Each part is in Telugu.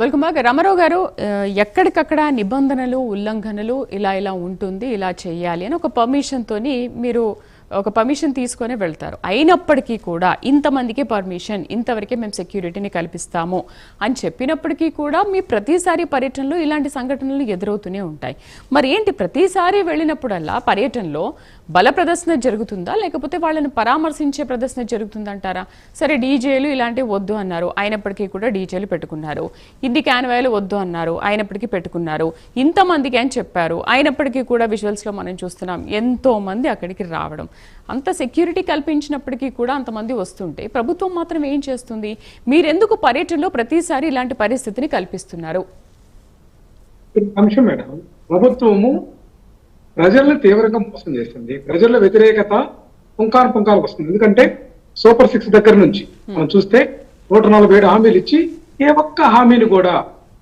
Welcome back. రామారావు గారు, ఎక్కడికక్కడ నిబంధనలు ఉల్లంఘనలు ఇలా ఉంటుంది, ఇలా చేయాలి అని ఒక పర్మిషన్ తోని మీరు ఒక పర్మిషన్ తీసుకొని వెళ్తారు. అయినప్పటికీ కూడా ఇంతమందికి పర్మిషన్, ఇంతవరకే మేము సెక్యూరిటీని కల్పిస్తాము అని చెప్పినప్పటికీ కూడా మీ ప్రతిసారి పర్యటనలో ఇలాంటి సంఘటనలు ఎదురవుతూనే ఉంటాయి. మరి ఏంటి, ప్రతిసారి వెళ్ళినప్పుడల్లా పర్యటనలో బల ప్రదర్శన జరుగుతుందా, లేకపోతే వాళ్ళని పరామర్శించే ప్రదర్శన జరుగుతుందంటారా? సరే, డీజేలు ఇలాంటివి వద్దు అన్నారు, అయినప్పటికీ కూడా డీజేలు పెట్టుకున్నారు. ఇన్ని క్యాన్వాయలు వద్దు అన్నారు, అయినప్పటికీ పెట్టుకున్నారు. ఇంతమందికి అని చెప్పారు, అయినప్పటికీ కూడా విజువల్స్లో మనం చూస్తున్నాం ఎంతో మంది అక్కడికి రావడం. అంత సెక్యూరిటీ కల్పించినప్పటికీ కూడా అంతమంది వస్తుంటే ప్రభుత్వం మాత్రం ఏం చేస్తుంది? మీరెందుకు పర్యటనలో ప్రతిసారి ఇలాంటి పరిస్థితిని కల్పిస్తున్నారు? అంశం మేడం, ప్రభుత్వము ప్రజల్ని తీవ్రంగా మోసం చేస్తుంది. ప్రజల వ్యతిరేకత పుంకాలు వస్తుంది. ఎందుకంటే సూపర్ 6 దగ్గర నుంచి మనం చూస్తే 147 హామీలు ఇచ్చి ఏ ఒక్క హామీని కూడా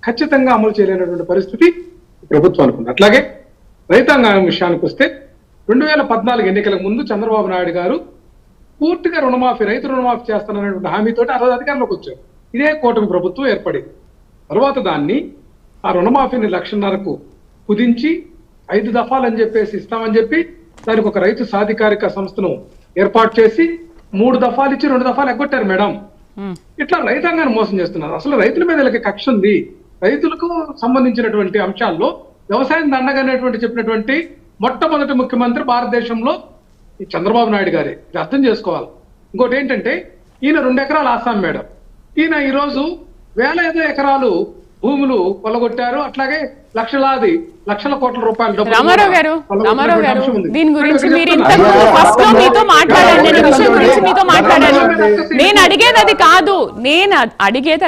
ఖచ్చితంగా అమలు చేయలేనటువంటి పరిస్థితి ప్రభుత్వం అనుకుంది. అట్లాగే రైతాంగం విషయానికి వస్తే 2014 ఎన్నికలకు ముందు చంద్రబాబు నాయుడు గారు పూర్తిగా రైతు రుణమాఫీ చేస్తాననేటువంటి హామీతో ఆ రోజు అధికారంలోకి వచ్చారు. ఇదే కూటమి ప్రభుత్వం ఏర్పడింది. తర్వాత దాన్ని ఆ రుణమాఫీని 1,50,000కు కుదించి 5 దఫాలు అని చెప్పేసి ఇస్తామని చెప్పి దానికి ఒక రైతు సాధికారిక సంస్థను ఏర్పాటు చేసి 3 దఫాలు ఇచ్చి 2 దఫాలు ఎగ్గొట్టారు మేడం. ఇట్లా రైతాంగాన్ని మోసం చేస్తున్నారు. అసలు రైతుల మీద వీళ్ళకి కక్ష ఉంది. రైతులకు సంబంధించినటువంటి అంశాల్లో వ్యవసాయం దండగనేటువంటి చెప్పినటువంటి మొట్టమొదటి ముఖ్యమంత్రి భారతదేశంలో ఈ చంద్రబాబు నాయుడు గారే. ఇది అర్థం చేసుకోవాలి. ఇంకోటి ఏంటంటే, ఈయన 2 ఎకరాలు ఆసాం మేడం. ఈయన ఈరోజు వేల ఎకరాలు భూములు కొలగొట్టారు. అట్లాగే లక్షల కోట్ల రూపాయల డబ్బు. రామారావు గారు, దీని గురించి మీరు ఫస్ట్ లో మీతో మాట్లాడాను, నేను విషయం గురించి మీతో మాట్లాడాను. నేను అడిగేది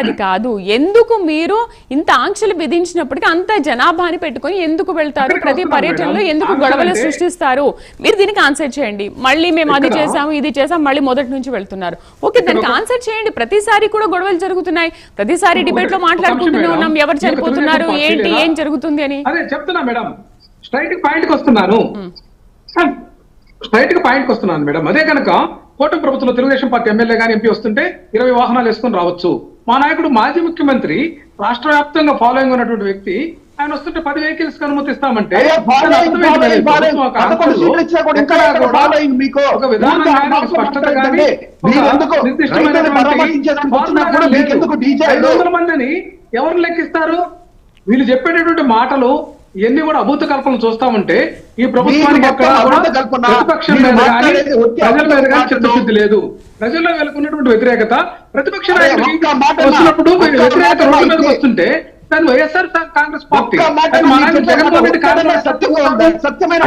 అది కాదు. ఎందుకు మీరు ఇంత ఆంక్షలు విధించినప్పటికీ అంత జనాభాని పెట్టుకొని ఎందుకు వెళ్తారు? ప్రతి పర్యటనలో ఎందుకు గొడవలు సృష్టిస్తారు? మీరు దీనికి ఆన్సర్ చేయండి. మళ్ళీ మేము అది చేసాము, ఇది చేసాం, మళ్ళీ మొదటి నుంచి వెళ్తున్నారు. ఓకే, దానికి ఆన్సర్ చేయండి. ప్రతిసారి కూడా గొడవలు జరుగుతున్నాయి, ప్రతిసారి డిబేట్ లో మాట్లాడుకుంటూనే ఉన్నాం ఎవరు చనిపోతున్నారు, ఏంటి, ఏం జరుగుతుంది అని. చెప్తున్నా మేడం, స్ట్రైట్ పాయింట్కి వస్తున్నాను మేడం. అదే కనుక కూటమి ప్రభుత్వంలో తెలుగుదేశం పార్టీ ఎమ్మెల్యే గాని ఎంపీ వస్తుంటే 20 వాహనాలు వేసుకొని రావచ్చు. మా నాయకుడు మాజీ ముఖ్యమంత్రి రాష్ట్ర వ్యాప్తంగా ఫాలోయింగ్ ఉన్నటువంటి వ్యక్తి, ఆయన వస్తుంటే 10 వెహికల్స్ కి అనుమతిస్తామంటే ఒక విధానం స్పష్టత కానీ మందిని ఎవరు లెక్కిస్తారు? వీళ్ళు చెప్పేటటువంటి మాటలు ఇవన్నీ కూడా అభూత కల్పనలు చూస్తామంటే ఈ ప్రభుత్వానికి ప్రతిపక్షం మీద కానీ ప్రజల మీద కానీ చిత్తశుద్ధి లేదు. ప్రజల్లో వీళ్ళకున్నటువంటి వ్యతిరేకత ప్రతిపక్ష నాయకుడికి వచ్చినప్పుడు వ్యతిరేకత రోడ్డు మీదకి వస్తుంటే దాన్ని వైఎస్ఆర్ కాంగ్రెస్ పార్టీ జగన్మోహన్ రెడ్డి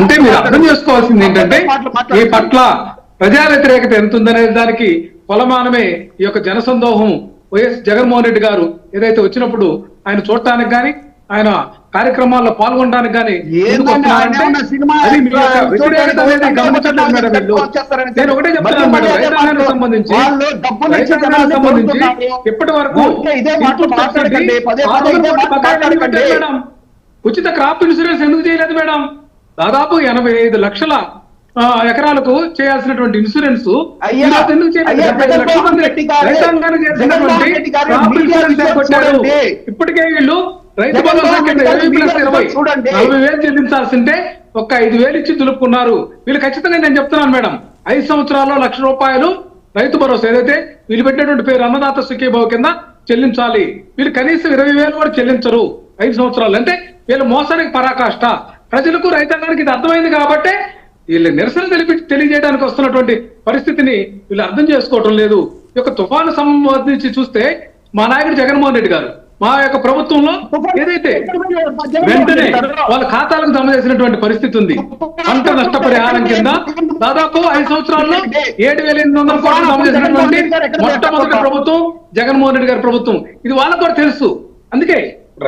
అంటే మీరు అర్థం చేసుకోవాల్సింది ఏంటంటే, ఈ పట్ల ప్రజా వ్యతిరేకత ఎంత ఉందనే దానికి కొలమానమే ఈ యొక్క జనసందోహం. వైఎస్ జగన్మోహన్ రెడ్డి గారు ఏదైతే వచ్చినప్పుడు ఆయన చూడటానికి గాని ఆయన కార్యక్రమాల్లో పాల్గొనడానికి గానీ నేను ఒకటే చెప్తున్నాను మేడం, రైతాంగానికి సంబంధించి ఇప్పటి వరకు మేడం ఉచిత క్రాప్ ఇన్సూరెన్స్ ఎందుకు చేయలేదు మేడం? దాదాపు 85 లక్షల ఎకరాలకు చేయాల్సినటువంటి ఇన్సూరెన్స్ ఎందుకు చేయలేదు? ఇప్పటికే వీళ్ళు రైతు భరోసా కింద 40,000 చెల్లించాల్సింటే ఒక్క 5,000 ఇచ్చి దులుపుకున్నారు. వీళ్ళు ఖచ్చితంగా నేను చెప్తున్నాను మేడం, 5 సంవత్సరాల్లో ₹1,00,000 రైతు భరోసా ఏదైతే వీళ్ళు పెట్టినటువంటి పేరు అన్నదాత సుఖీభావ కింద చెల్లించాలి. వీళ్ళు కనీసం 20,000 కూడా చెల్లించరు 5 సంవత్సరాలు. అంటే వీళ్ళు మోసానికి పరాకాష్ట. ప్రజలకు రైతాంగానికి ఇది అర్థమైంది కాబట్టి వీళ్ళు నిరసన తెలియజేయడానికి వస్తున్నటువంటి పరిస్థితిని వీళ్ళు అర్థం చేసుకోవటం లేదు. ఈ యొక్క తుఫాను సంబంధించి చూస్తే మా నాయకుడు జగన్మోహన్ రెడ్డి గారు మా యొక్క ప్రభుత్వంలో ఏదైతే వెంటనే వాళ్ళ ఖాతాలకు జమ చేసినటువంటి పరిస్థితి ఉంది. పంట నష్టపరిహారం కింద దాదాపు 5 సంవత్సరాల్లో 7,800 కోట్లు జమ చేసినటువంటి మొట్టమొదటి ప్రభుత్వం జగన్మోహన్ రెడ్డి గారి ప్రభుత్వం. ఇది వాళ్ళకు కూడా తెలుసు. అందుకే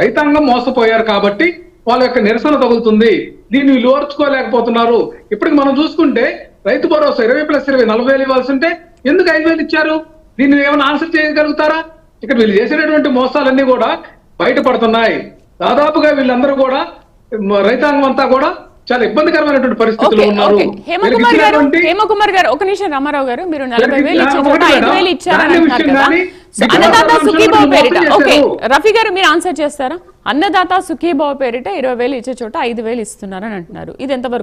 రైతాంగం మోసపోయారు కాబట్టి వాళ్ళ యొక్క నిరసన తగులుతుంది. దీన్ని వీళ్ళు ఓర్చుకోలేకపోతున్నారు. ఇప్పటికి మనం చూసుకుంటే రైతు భరోసా 20+20 40,000 ఇవ్వాల్సి ఉంటే ఎందుకు 5,000 ఇచ్చారు? దీన్ని ఏమైనా ఆన్సర్ చేయగలుగుతారా? ఇక్కడ వీళ్ళు చేసినటువంటి మోసాలన్నీ కూడా బయటపడుతున్నాయి. దాదాపుగా వీళ్ళందరూ కూడా రైతాంగం అంతా కూడా చాలా ఇబ్బందికరమైనటువంటి పరిస్థితుల్లో ఉన్నారు. హేమకుమార్ గారు, ఒక నిమిషం. రామారావు గారు, మీరు 40,000 ఇచ్చారు, 5,000 ఇచ్చారని అంటున్నారు కదా. అన్నదాత సుఖీభావ పేరిట మోసం ఓకే చేశారు. రఫీ గారు మీరు ఆన్సర్ చేస్తారా? అన్నదాత సుఖీభావ పేరిట 20,000 ఇచ్చే చోట 5,000 ఇస్తున్నారని అంటున్నారు. ఇది ఎంతవరకు